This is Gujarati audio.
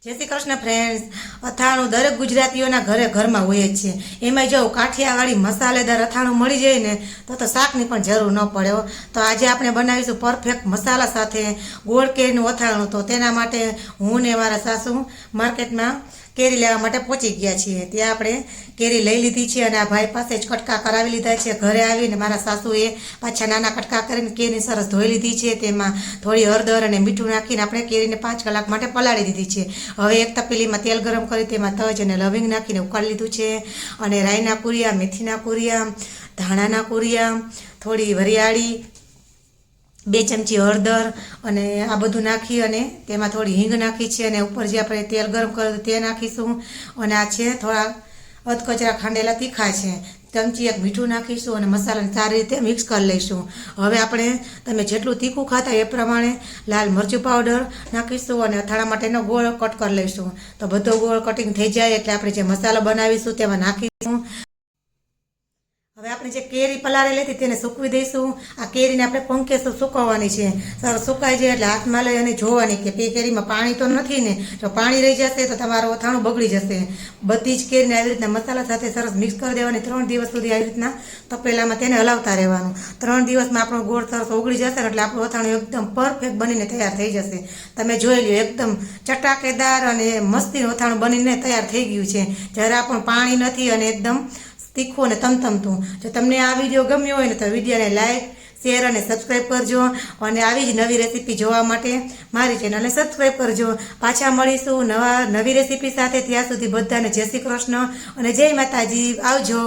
जय श्री कृष्ण फ्रेंड्स। અથાણું દરેક ગુજરાતીઓના ઘરે ઘરમાં હોય જ છે। એમાં જો કાઠિયાવાડી મસાલેદાર અથાણું મળી જાય ને તો શાકની પણ જરૂર ન પડે। તો આજે આપણે બનાવીશું પરફેક્ટ મસાલા સાથે ગોળ કેરીનું અથાણું। તો તેના માટે હું ને મારા સાસુ માર્કેટમાં કેરી લેવા માટે પહોંચી ગયા છીએ। ત્યાં આપણે કેરી લઈ લીધી છે અને આ ભાઈ પાસે જ કટકા કરાવી લીધા છે। ઘરે આવીને મારા સાસુએ પાછા નાના કટકા કરીને કેરી સરસ ધોઈ લીધી છે। તેમાં થોડી હળદર અને મીઠું નાખીને આપણે કેરીને 5 કલાક માટે પલાળી દીધી છે। હવે એક તપેલીમાં તેલ ગરમ કરી તેમાં તજ અને લવિંગ નાખીને ઉકાળી લીધું છે અને રાઈના કુરિયા, મેથીના કુરિયા, ધાણાના કુરિયા, થોડી વરિયાળી, 2 ચમચી હળદર અને આ બધું નાખી અને તેમાં થોડી હિંગ નાખી છે અને ઉપર જે આપણે તેલ ગરમ કર્યું તે નાખીશું અને આ છે થોડા અધકચરા ખાંડેલા તીખા છે। ચમચી એક મીઠું નાખીશું અને મસાલાને સારી રીતે મિક્સ કરી લઈશું। હવે આપણે તમે જેટલું તીખું ખાતા એ પ્રમાણે લાલ મરચું પાવડર નાખીશું અને અથાણા માટેનો ગોળ કટ કરી લઈશું। તો બધો ગોળ કટિંગ થઈ જાય એટલે આપણે જે મસાલો બનાવીશું તેમાં નાખીશું। હવે આપણે જે કેરી પલાળેલી હતી તેને સૂકવી દઈશું। આ કેરીને આપણે પંખે સુકવવાની છે। સરસ સુકાઈ જાય એટલે હાથમાં લઈ અને જોવાની કે કેરીમાં પાણી તો નથી ને। જો પાણી રહી જશે તો તમારું અથાણું બગડી જશે। બધી જ કેરીને આવી રીતના મસાલા સાથે સરસ મિક્સ કરી દેવાની। 3 દિવસ સુધી આવી રીતના તપેલામાં તેને હલાવતા રહેવાનું। 3 દિવસમાં આપણો ગોળ સરસ ઓગળી જશે એટલે આપણું અથાણું એકદમ પરફેક્ટ બનીને તૈયાર થઈ જશે। તમે જોઈ લો એકદમ ચટાકેદાર અને મસ્તીનું અથાણું બનીને તૈયાર થઈ ગયું છે। જરા પણ પાણી નથી અને એકદમ તીખું અને તમતમતું। જો તમને આ વિડીયો ગમ્યો હોય ને તો વિડીયોને લાઈક, શેર અને સબસ્ક્રાઈબ કરજો અને આવી જ નવી રેસીપી જોવા માટે મારી ચેનલને સબસ્ક્રાઈબ કરજો। પાછા મળીશું નવી રેસીપી સાથે। ત્યાં સુધી બધાને જય શ્રી કૃષ્ણ અને જય માતાજી। આવજો।